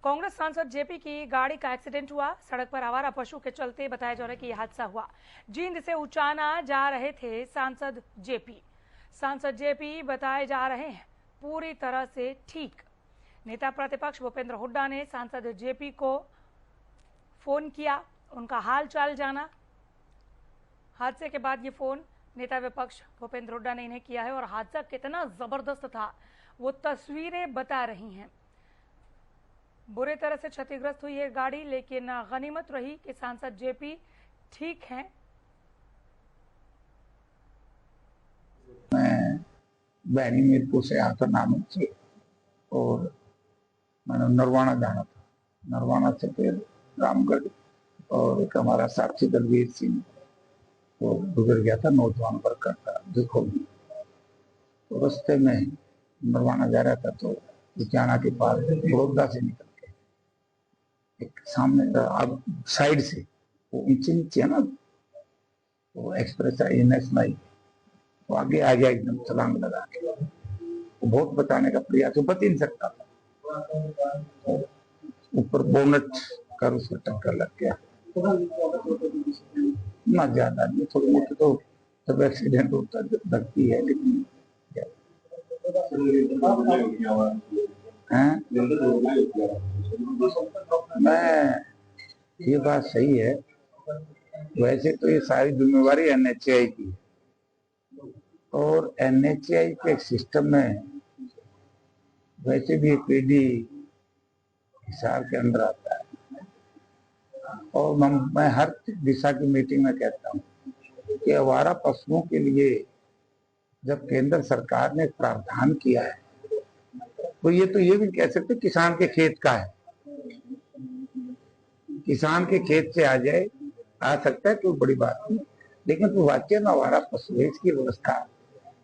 कांग्रेस सांसद जेपी की गाड़ी का एक्सीडेंट हुआ। सड़क पर आवारा पशु के चलते बताया जा रहा है कि यह हादसा हुआ। जींद से उचाना जा रहे थे सांसद जेपी बताए जा रहे हैं पूरी तरह से ठीक। नेता प्रतिपक्ष भूपेंद्र हुड्डा ने सांसद जेपी को फोन किया, उनका हाल चाल जाना। हादसे के बाद ये फोन नेता विपक्ष भूपेंद्र हुड्डा ने इन्हें किया है और हादसा कितना जबरदस्त था वो तस्वीरें बता रही हैं। बुरे तरह से क्षतिग्रस्त हुई है गाड़ी, लेकिन गनीमत रही कि सांसद जेपी ठीक हैं। मैं बैनी मीरपुर से आता था नानक से, और मैंने नरवाना जाना था। नरवाना से फिर रामगढ़, और एक हमारा साक्षी दलवीर सिंह वो गुजर गया था, नौजवान वर्कर था देखो। तो रास्ते में नरवाना जा रहा था तो उचाना के पास बड़ौदा से निकल के एक सामने अब साइड से वो नीचे नीचे है ना, वो एक्सप्रेस आई नेशनल, वो आगे आ गया एकदम छलांग लगा के। वो बहुत बचाने का प्रयास, वो बच ही नहीं सकता था। ऊपर बोनट कर उसको टक्कर लग गया। ना ज्यादा नहीं, थोड़ी मोटी तो जब एक्सीडेंट होता लगती है, लेकिन मैं ये बात सही है। वैसे तो ये सारी जिम्मेवारी एनएचएआई की है, और एनएचएआई के सिस्टम में वैसे भी पीडी हिसार के अंदर आता है। और मैं हर दिशा की मीटिंग में कहता हूँ कि आवारा पशुओं के लिए जब केंद्र सरकार ने प्रावधान किया है तो ये भी कह सकते किसान के खेत का है। किसान के खेत से आ जाए, आ सकता है, कोई बड़ी बात नहीं, लेकिन तो वाक्य में आवारा पशु है, इसकी व्यवस्था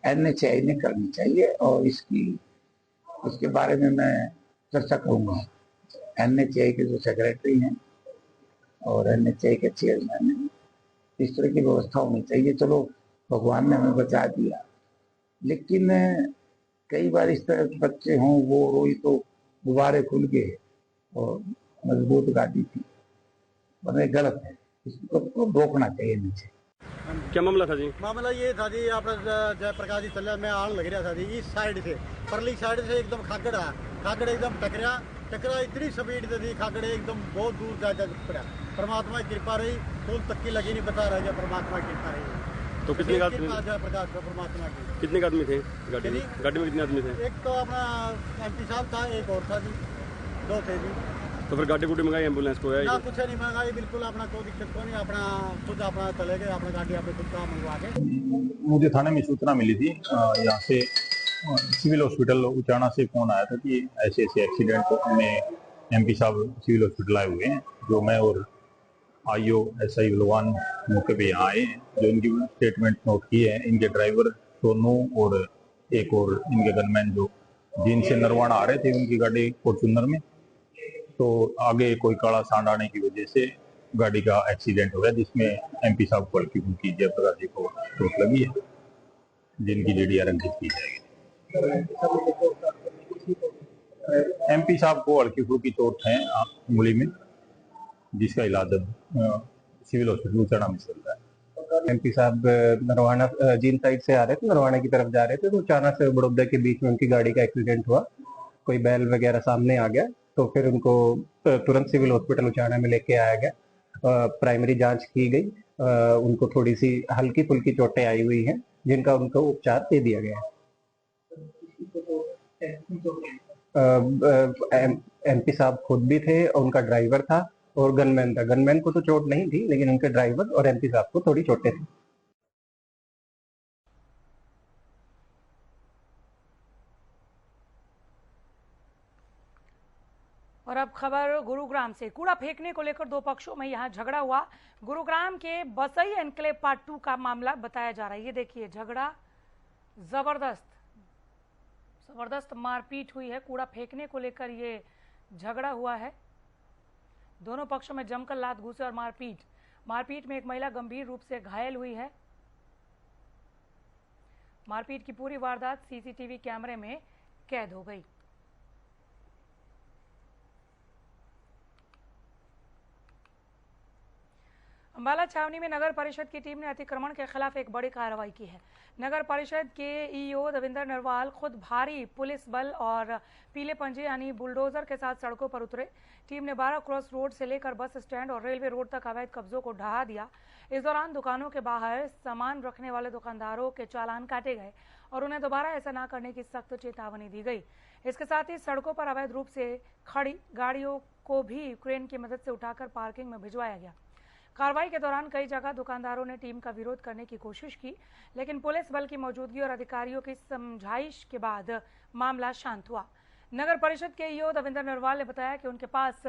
एनएचएआई ने करनी चाहिए। और इसके बारे में मैं चर्चा करूंगा। एनएचएआई के जो सेक्रेटरी हैं और एनएचएआई के चेयरमैन हैं, इस तरह की व्यवस्था होनी चाहिए। चलो भगवान ने हमें बचा दिया, लेकिन कई बार इस तरह के बच्चे हों, वो रोई तो गुब्बारे खुल गए और मजबूत गाड़ी थी, बड़े गलत है, इसको रोकना चाहिए नीचे। क्या मामला था जी? मामला ये था जी, अपना जयप्रकाश जी चल में आन लग रहा था जी, इस साइड से परली साइड से एकदम खागड़ एकदम टकरा इतनी स्पीड से थी, खागड़ एकदम बहुत दूर जा पड़ा। परमात्मा की कृपा रही, फूल तक की लगी नहीं बता रहा, परमात्मा की कृपा रही। तो कितने आदमी, जयप्रकाश परमात्मा की। कितने आदमी थे गाड़ी में? कितने आदमी थे? एक तो अपना एमपी साहब था, एक और था जी, दो थे जी। तो फिर गाड़ी गुड़ी मंगाई, एम्बुलेंस को ना कुछ नहीं मंगाई, बिल्कुल अपना कोई दिक्कत को नहीं, अपना खुद अपना चले गए, अपना गाड़ी अपने खुद का मंगवा के। मुझे थाने में सूचना मिली थी, यहाँ से सिविल हॉस्पिटल उचाना से फोन आया था कि ऐसे ऐसे एक्सीडेंट में एमपी साहब सिविल हॉस्पिटल आए हुए हैं। जो मैं और आईओ एसआई बलवान मौके पे यहाँ आए हैं, जो इनकी स्टेटमेंट नोट की है। इनके ड्राइवर सोनू और एक और इनके गनमैन जो जींद से नरवाना आ रहे थे उनकी गाड़ी फॉर्चूनर में, तो आगे कोई काला सांड आने की वजह से गाड़ी का एक्सीडेंट हो गया, जिसमें एमपी साहब को हल्की फुल्की, जयप्रकाश जी को चोट लगी है, जिनकी डीडीआर अंकित की जाएगी। एमपी साहब को हल्की फुल्की चोट है उंगली में, जिसका इलाज सिविल हॉस्पिटल उचाना में चल रहा है। एमपी साहब नरवाना जींद साइड से आ रहे थे, नरवाना की तरफ जा रहे थे, तो उचाना से बड़ौदा के बीच में उनकी गाड़ी का एक्सीडेंट हुआ। कोई बैल वगैरह सामने आ गया, तो फिर उनको तुरंत सिविल हॉस्पिटल उचाना में लेके आया गया। प्राइमरी जांच की गई, उनको थोड़ी सी हल्की फुल्की चोटें आई हुई हैं, जिनका उनको उपचार दे दिया गया है। एमपी साहब खुद भी थे, उनका ड्राइवर था और गनमैन था। गनमैन को तो चोट नहीं थी, लेकिन उनके ड्राइवर और एमपी साहब को थोड़ी चोटें थी। और अब खबर गुरुग्राम से। कूड़ा फेंकने को लेकर दो पक्षों में यहां झगड़ा हुआ। गुरुग्राम के बसई एनक्लेव पार्ट 2 का मामला बताया जा रहा है। ये देखिए, झगड़ा जबरदस्त मारपीट हुई है। कूड़ा फेंकने को लेकर ये झगड़ा हुआ है। दोनों पक्षों में जमकर लात घूसे और मारपीट में एक महिला गंभीर रूप से घायल हुई है। मारपीट की पूरी वारदात सीसीटीवी कैमरे में कैद हो गई। अंबाला छावनी में नगर परिषद की टीम ने अतिक्रमण के खिलाफ एक बड़ी कार्रवाई की है। नगर परिषद के ईओ देवेंद्र नरवाल खुद भारी पुलिस बल और पीले पंजे यानी बुलडोजर के साथ सड़कों पर उतरे। टीम ने 12 क्रॉस रोड से लेकर बस स्टैंड और रेलवे रोड तक अवैध कब्जों को ढहा दिया। इस दौरान दुकानों के बाहर सामान रखने वाले दुकानदारों के चालान काटे गए और उन्हें दोबारा ऐसा न करने की सख्त चेतावनी दी गई। इसके साथ ही सड़कों पर अवैध रूप से खड़ी गाड़ियों को भी क्रेन की मदद से उठाकर पार्किंग में भिजवाया गया। कार्रवाई के दौरान कई जगह दुकानदारों ने टीम का विरोध करने की कोशिश की, लेकिन पुलिस बल की मौजूदगी और अधिकारियों की समझाइश के बाद मामला शांत हुआ। नगर परिषद के ईओ देवेंद्र नरवाल ने बताया कि उनके पास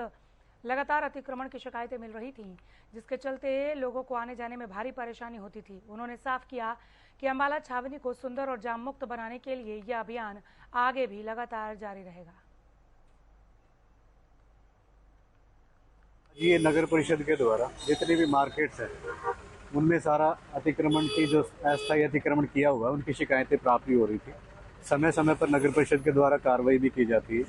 लगातार अतिक्रमण की शिकायतें मिल रही थीं, जिसके चलते लोगों को आने जाने में भारी परेशानी होती थी। उन्होंने साफ किया कि अंबाला छावनी को सुंदर और जाम मुक्त बनाने के लिए यह अभियान आगे भी लगातार जारी रहेगा। ये नगर परिषद के द्वारा जितनी भी मार्केट्स हैं उनमें सारा अतिक्रमण की जो अस्थायी अतिक्रमण किया हुआ है उनकी शिकायतें प्राप्त भी हो रही थी। समय समय पर नगर परिषद के द्वारा कार्रवाई भी की जाती है,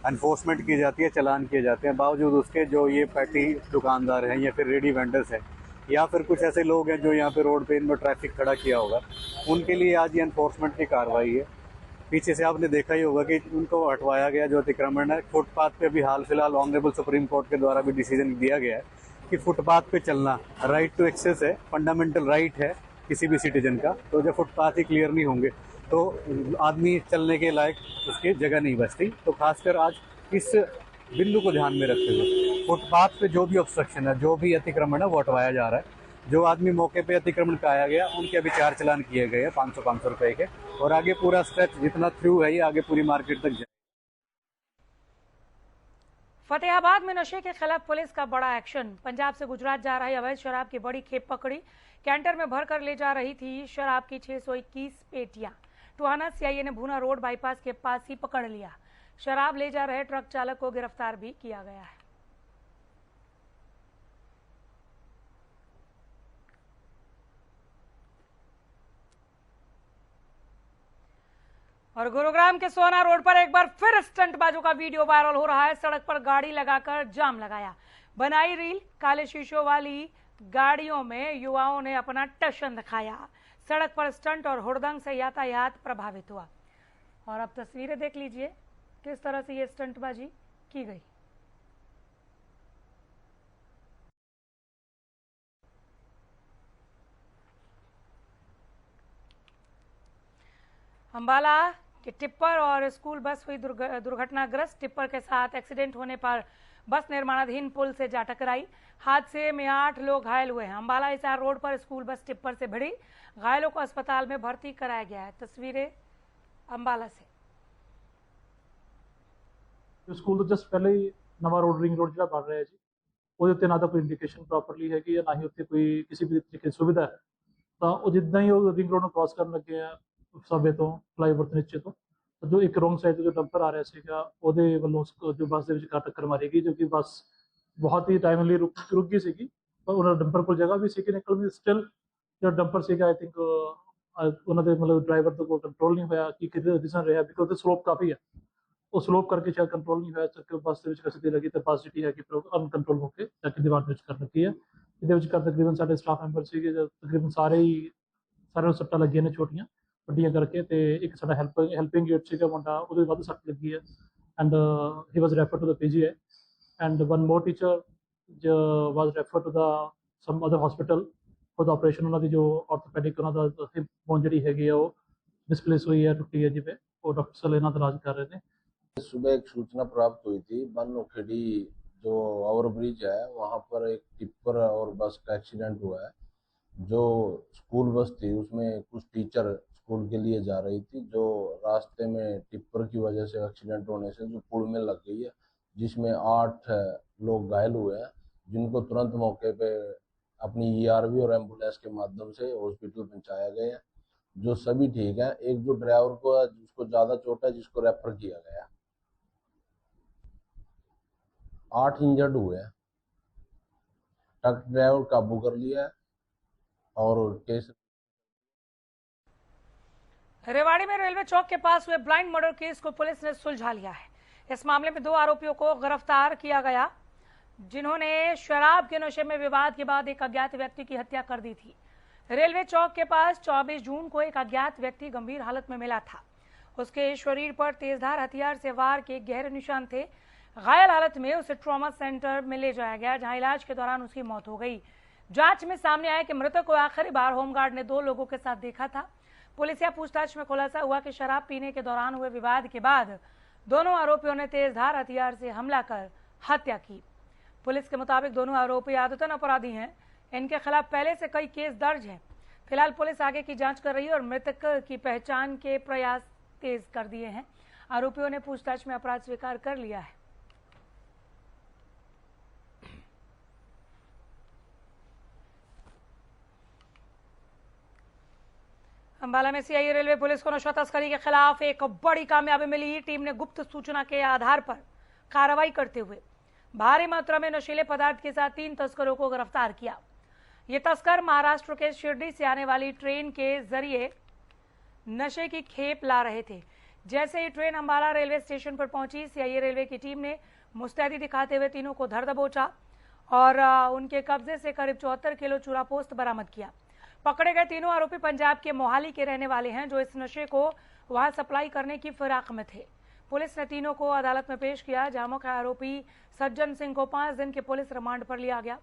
एनफोर्समेंट की जाती है, चालान किए जाते हैं। बावजूद उसके जो ये पैटी दुकानदार हैं या फिर रेडी वेंडर्स हैं या फिर कुछ ऐसे लोग हैं जो यहाँ पे रोड पे इनमें ट्रैफिक खड़ा किया होगा, उनके लिए आज ये एनफोर्समेंट की कार्रवाई है। पीछे से आपने देखा ही होगा कि उनको हटवाया गया जो अतिक्रमण है। फुटपाथ पे भी हाल फिलहाल ऑनरेबल सुप्रीम कोर्ट के द्वारा भी डिसीजन दिया गया है कि फुटपाथ पे चलना राइट टू एक्सेस है, फंडामेंटल राइट है किसी भी सिटीजन का। तो जब फुटपाथ ही क्लियर नहीं होंगे तो आदमी चलने के लायक उसकी जगह नहीं बचती। तो खासकर आज इस बिंदु को ध्यान में रखते हुए फुटपाथ पे जो भी ऑब्स्ट्रक्शन है, जो भी अतिक्रमण है वो हटवाया जा रहा है। जो आदमी मौके पे अतिक्रमण पाया गया उनके अभी 4 चालान किए गए हैं 500 रुपए के, और आगे पूरा स्ट्रेच जितना थ्रू है ये आगे पूरी मार्केट तक जाए। फतेहाबाद में नशे के खिलाफ पुलिस का बड़ा एक्शन। पंजाब से गुजरात जा रही अवैध शराब की बड़ी खेप पकड़ी। कैंटर में भरकर ले जा रही थी शराब की 621 पेटियां। टोहाना सीआईए ने भूना रोड बाईपास के पास ही पकड़ लिया। शराब ले जा रहे ट्रक चालक को गिरफ्तार भी किया गया है। और गुरुग्राम के सोना रोड पर एक बार फिर स्टंटबाजों का वीडियो वायरल हो रहा है। सड़क पर गाड़ी लगाकर जाम लगाया, बनाई रील। काले शीशों वाली गाड़ियों में युवाओं ने अपना टशन दिखाया। सड़क पर स्टंट और हुड़दंग से यातायात प्रभावित हुआ। और अब तस्वीरें देख लीजिए किस तरह से ये स्टंटबाजी की गई। अंबाला कि टिप्पर और स्कूल बस हुई दुर्घटनाग्रस्त। टिप्पर के साथ एक्सीडेंट होने पर बस निर्माणाधीन पुल से जा टकराई। हादसे में 8 लोग घायल हुए हैं। अंबाला हिसार रोड पर स्कूल बस टिप्पर से भिड़ी। घायलों को अस्पताल में भर्ती कराया गया है। तस्वीरें अंबाला से। स्कूल तो जस्ट पहले ही नवा रोड रिंग रोड जो बन रहा है जी, वो ना तो कोई इंडिकेशन प्रॉपरली है कि या ना ही उत्ते कोई किसी भी तरीके की सुविधा है। तो जितना ही रिंग रोड क्रॉस करने लगे हैं सबवे तो फ्लाईओवर तो नीचे तो जो एक रोंग साइड जो डंपर आ रहा ਸੀਗਾ ਉਹਦੇ ਵੱਲੋਂ जो बस ਦੇ ਵਿੱਚ टक्कर मारी गई, जो कि बस बहुत ही टाइमली रुक गई ਸੀਗੀ। ਪਰ ਉਹਨਾਂ ਡੰਪਰ ਕੋਲ ਜਗ੍ਹਾ ਵੀ ਸੀ ਕਿ ਨਿਕਲਣ ਦੀ। ਸਟਿਲ ਜੋ ਡੰਪਰ ਸੀਗਾ ਆਈ ਥਿੰਕ ਉਹਨਾਂ ਦੇ ਮਤਲਬ ਡਰਾਈਵਰ ਤੋਂ ਕੋਈ ਕੰਟਰੋਲ ਨਹੀਂ ਹੋਇਆ ਕਿ ਕਿਤੇ ਦਿਸਣ ਰਿਹਾ, ਬਿਕੋਜ਼ ਤੇ ਸਲੋਪ ਕਾਫੀ ਹੈ। ਉਹ ਸਲੋਪ ਕਰਕੇ ਸ਼ਾਇਦ ਕੰਟਰੋਲ ਨਹੀਂ ਹੋਇਆ, ਚੱਕ ਬੱਸ ਦੇ ਵਿੱਚ ਕਸਦੀ ਲੱਗੀ ਤੇ ਬੱਸ ਜਿਹੜੀ ਹੈ ਕਿ ਅਨਕੰਟਰੋਲ ਹੋ ਕੇ ਚੱਕ ਦੀਵਾਰ ਦੇ ਵਿੱਚ ਕਰ ਲੱਗੀ ਹੈ। ਇਹਦੇ ਵਿੱਚ ਤਕਰੀਬਨ ਸਾਡੇ ਸਟਾਫ ਮੈਂਬਰ ਸੀਗੇ, ਤਕਰੀਬਨ ਸਾਰਿਆਂ ਨੂੰ ਸੱਟਾਂ ਲੱਗੀਆਂ ਨੇ ਛੋਟੀਆਂ ਵੱਡੀਆਂ ਕਰਕੇ। ਤੇ ਇੱਕ ਸਾਡਾ ਹੈਲਪਿੰਗ ਏਡ ਸੀਗਾ ਮੁੰਡਾ, ਉਹਦੇ ਵੱਧ ਸੱਟ ਲੱਗੀ ਹੈ and he was refer to the PGI and one more teacher was refer to the some other hospital for the operation. ਉਹਨਾਂ ਦੀ ਜੋ ਆਰਥੋਪੈਡਿਕ ਉਹਨਾਂ ਦਾ ਹਿਪ ਬੋਨ ਜਿਹੜੀ ਹੈਗੀ ਆ ਉਹ डिस्प्लेस हुई है, टूटी है जिपे, और डॉक्टर सल इलाज कर रहे थे। सुबह एक सूचना प्राप्त हुई थी बनोखेड़ी जो ओवरब्रिज है वहाँ पर एक टिप्पर और बस का एक्सीडेंट हुआ है। जो स्कूल बस थी उसमें कुछ टीचर स्कूल के लिए जा रही थी, जो रास्ते में टिप्पर की वजह से एक्सीडेंट होने से जो पुल में लग गई है, जिसमें 8 लोग घायल हुए हैं, जिनको तुरंत मौके पे अपनी ERV और एम्बुलेंस के माध्यम से हॉस्पिटल पहुंचाया गया है, जो सभी ठीक है। एक जो ड्राइवर को है जिसको ज्यादा चोट है, जिसको रेफर किया गया। 8 इंजर्ड हुए हैं। ट्रक ड्राइवर काबू कर लिया है और केस। रेवाड़ी में रेलवे चौक के पास हुए ब्लाइंड मर्डर केस को पुलिस ने सुलझा लिया है। इस मामले में 2 आरोपियों को गिरफ्तार किया गया। जिन्होंने शराब के नशे में विवाद के बाद एक अज्ञात व्यक्ति की हत्या कर दी थी। रेलवे चौक के पास 24 जून को एक अज्ञात व्यक्ति गंभीर हालत में मिला था। उसके शरीर पर तेजधार हथियार से वार के गहरे निशान थे। घायल हालत में उसे ट्रॉमा सेंटर में ले जाया गया, जहां इलाज के दौरान उसकी मौत हो गई। जांच में सामने आया कि मृतक को आखिरी बार होमगार्ड ने 2 लोगों के साथ देखा था। पुलिस या पूछताछ में खुलासा हुआ कि शराब पीने के दौरान हुए विवाद के बाद दोनों आरोपियों ने तेजधार हथियार से हमला कर हत्या की। पुलिस के मुताबिक दोनों आरोपी आदतन अपराधी हैं। इनके खिलाफ पहले से कई केस दर्ज हैं। फिलहाल पुलिस आगे की जांच कर रही है और मृतक की पहचान के प्रयास तेज कर दिए हैं। आरोपियों ने पूछताछ में अपराध स्वीकार कर लिया है। अंबाला में सीआईए रेलवे पुलिस को नशा तस्करी के खिलाफ एक बड़ी कामयाबी मिली। टीम ने गुप्त सूचना के आधार पर कार्रवाई करते हुए भारी मात्रा में नशीले पदार्थ के साथ 3 तस्करों को गिरफ्तार किया। ये तस्कर महाराष्ट्र के शिरडी से आने वाली ट्रेन के जरिए नशे की खेप ला रहे थे। जैसे ही ट्रेन अंबाला रेलवे स्टेशन पर पहुंची, सीआईए रेलवे की टीम ने मुस्तैदी दिखाते हुए तीनों को धर दबोचा और उनके कब्जे से करीब 74 किलो चूरा पोस्त बरामद किया। पकड़े गए तीनों आरोपी पंजाब के मोहाली के रहने वाले हैं, जो इस नशे को वहां सप्लाई करने की फिराक में थे। पुलिस ने तीनों को अदालत में पेश किया, जहां मुख्य आरोपी सज्जन सिंह को 5 दिन के पुलिस रिमांड पर लिया गया,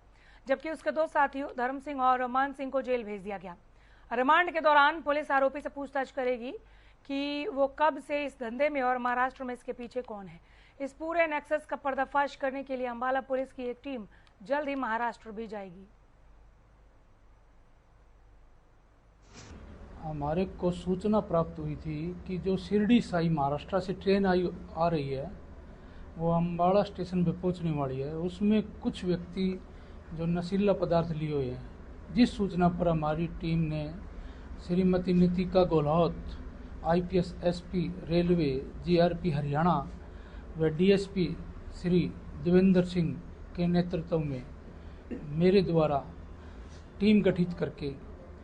जबकि उसके 2 साथियों धर्म सिंह और मान सिंह को जेल भेज दिया गया। रिमांड के दौरान पुलिस आरोपी से पूछताछ करेगी कि वो कब से इस धंधे में और महाराष्ट्र में इसके पीछे कौन है। इस पूरे नेक्सस का पर्दाफाश करने के लिए अंबाला पुलिस की एक टीम जल्द ही महाराष्ट्र भी जाएगी। हमारे को सूचना प्राप्त हुई थी कि जो शिरडी साई महाराष्ट्र से ट्रेन आ रही है, वो अम्बाड़ा स्टेशन पे पहुंचने वाली है। उसमें कुछ व्यक्ति जो नशीला पदार्थ लिए हुए हैं। जिस सूचना पर हमारी टीम ने Shrimati Nitika Golawat, IPS SP railway GRP Haryana व DSP श्री देवेंद्र सिंह के नेतृत्व में मेरे द्वारा टीम गठित करके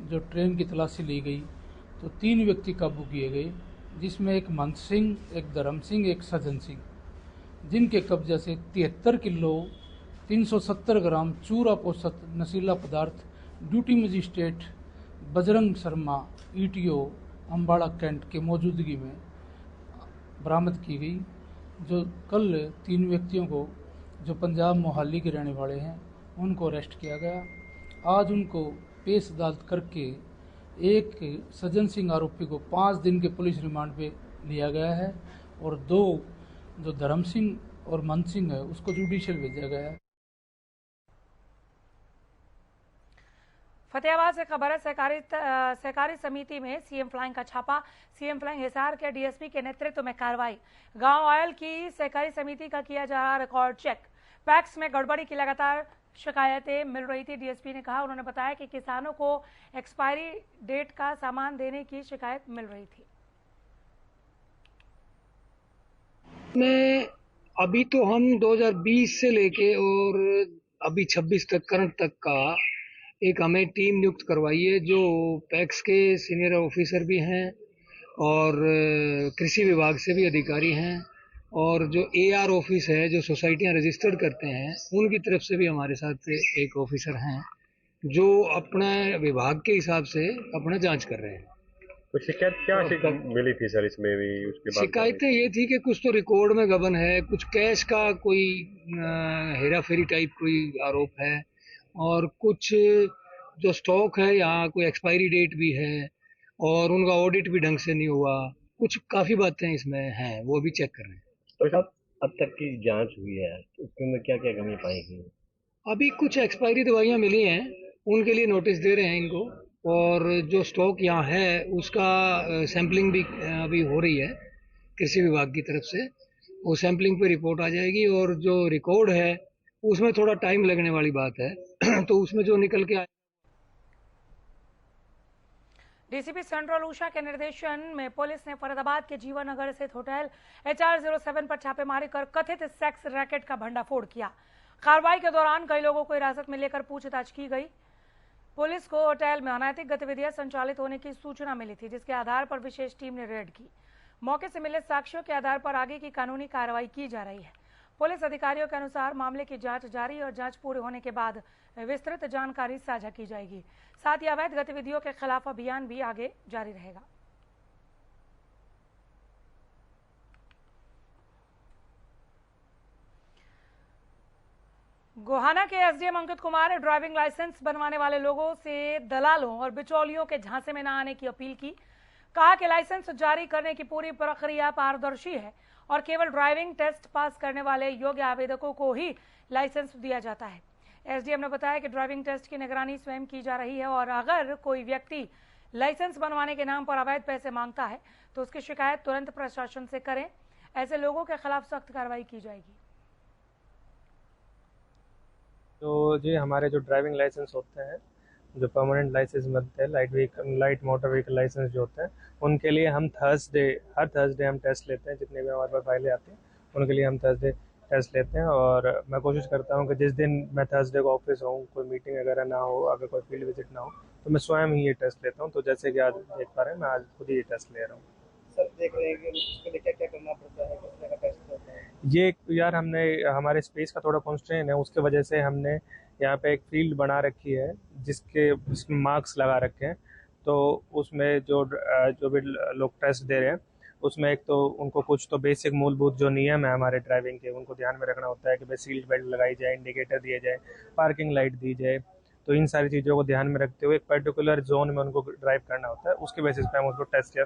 जो ट्रेन की तलाशी ली गई, तो 3 व्यक्ति काबू किए गए, जिसमें एक मंत सिंह, एक धर्म सिंह, एक सज्जन सिंह, जिनके कब्जे से 73 किलो 370 ग्राम चूरा पोस्त नशीला पदार्थ duty magistrate Bajrang Sharma ETO Ambala cantt के मौजूदगी में बरामद की गई। जो कल 3 व्यक्तियों को जो पंजाब मोहाली के रहने वाले हैं, उनको अरेस्ट किया गया। आज उनको पेश अदालत करके एक सज्जन सिंह आरोपी को 5 दिन के पुलिस रिमांड पे लिया गया है और 2 जो धर्म सिंह और मन सिंह है उसको जुडिशियल भेजा गया है। फतेहाबाद से खबर है, सहकारी समिति में सीएम फ्लाइंग का छापा। सीएम फ्लाइंग हिसार के DSP के नेतृत्व में कार्रवाई। गांव ऑयल की सहकारी समिति का किया जा रहा रिकॉर्ड चेक। पैक्स में गड़बड़ी की लगातार शिकायतें मिल रही थी। DSP ने कहा, उन्होंने बताया कि किसानों को एक्सपायरी डेट का सामान देने की शिकायत मिल रही थी। में अभी तो हम 2020 से लेके और अभी 26 तक करंट तक का एक हमें टीम नियुक्त करवाई है, जो पैक्स के सीनियर ऑफिसर भी हैं और कृषि विभाग से भी अधिकारी हैं, और जो AR ऑफिस है, जो सोसाइटियां रजिस्टर्ड करते हैं, उनकी तरफ से भी हमारे साथ एक ऑफिसर हैं, जो अपने विभाग के हिसाब से अपना जांच कर रहे हैं। तो शिकायत क्या मिली थी सर इसमें भी? उसके बाद शिकायतें ये थी कि कुछ तो रिकॉर्ड में गबन है, कुछ कैश का कोई हेरा फेरी टाइप कोई आरोप है, और कुछ जो स्टॉक है यहाँ कोई एक्सपायरी डेट भी है, और उनका ऑडिट भी ढंग से नहीं हुआ। कुछ काफ़ी बातें इसमें हैं, वो भी चेक कर रहे हैं। तो अब तक की जांच हुई है, उसमें क्या क्या कमी पाई गई? अभी कुछ एक्सपायरी दवाइयाँ मिली हैं, उनके लिए नोटिस दे रहे हैं इनको, और जो स्टॉक यहाँ है उसका सैम्पलिंग भी अभी हो रही है कृषि विभाग की तरफ से। वो सैम्पलिंग पे रिपोर्ट आ जाएगी, और जो रिकॉर्ड है उसमें थोड़ा टाइम लगने वाली बात है तो उसमें जो निकल के आए। DCP सेंट्रल उषा के निर्देशन में पुलिस ने फरीदाबाद के जीवन नगर स्थित होटल HR07 पर छापेमारी कर कथित सेक्स रैकेट का भंडाफोड़ किया। कार्रवाई के दौरान कई लोगों को हिरासत में लेकर पूछताछ की गई। पुलिस को होटल में अनैतिक गतिविधियां संचालित होने की सूचना मिली थी, जिसके आधार पर विशेष टीम ने रेड की। मौके से मिले साक्ष्यों के आधार पर आगे की कानूनी कार्रवाई की जा रही है। पुलिस अधिकारियों के अनुसार मामले की जांच जारी और जांच पूरी होने के बाद विस्तृत जानकारी साझा की जाएगी। साथ ही अवैध गतिविधियों के खिलाफ अभियान भी आगे जारी रहेगा। गोहाना के एसडीएम अंकित कुमार ने ड्राइविंग लाइसेंस बनवाने वाले लोगों से दलालों और बिचौलियों के झांसे में न आने की अपील की। कहा कि लाइसेंस जारी करने की पूरी प्रक्रिया पारदर्शी है और केवल ड्राइविंग टेस्ट पास करने वाले योग्य आवेदकों को ही लाइसेंस दिया जाता है। एसडीएम ने बताया कि ड्राइविंग टेस्ट की निगरानी स्वयं की जा रही है और अगर कोई व्यक्ति लाइसेंस बनवाने के नाम पर अवैध पैसे मांगता है तो उसकी शिकायत तुरंत प्रशासन से करें। ऐसे लोगों के खिलाफ सख्त कार्रवाई की जाएगी। तो जी हमारे जो ड्राइविंग लाइसेंस होते हैं, जो परमानेंट लाइसेंस बनते हैं, लाइट मोटर व्हीकल लाइसेंस जो होते हैं, उनके लिए हम हर थर्सडे हम टेस्ट लेते हैं। जितने भी हमारे पास फाइलें आती हैं उनके लिए हम थर्सडे टेस्ट लेते हैं। और मैं कोशिश करता हूँ कि जिस दिन मैं थर्सडे को ऑफिस हूँ, कोई मीटिंग वगैरह ना हो, अगर कोई फील्ड विजिट ना हो, तो मैं स्वयं ही ये टेस्ट लेता हूँ। तो जैसे कि आज देख पा रहे हैं, मैं आज खुद ही ये टेस्ट ले रहा हूँ। सर देख रहे हैं कि उसके लिए क्या क्या करना पड़ता है, किस तरह का टेस्ट होता है? ये यार हमने हमारे स्पेस का थोड़ा कॉन्स्ट्रेन है, उसके वजह से हमने यहाँ पे एक फील्ड बना रखी है जिसमें मार्क्स लगा रखे हैं। तो उसमें जो भी लोग टेस्ट दे रहे हैं, उसमें एक तो उनको कुछ तो बेसिक मूलभूत जो नियम है हमारे ड्राइविंग के, उनको ध्यान में रखना होता है कि भाई सीट बेल्ट लगाई जाए, इंडिकेटर दिए जाए, पार्किंग लाइट दी जाए। तो इन सारी चीज़ों को ध्यान में रखते हुए एक पर्टिकुलर जोन में उनको ड्राइव करना होता है। उसके बेसिस पे हम उसको टेस्ट या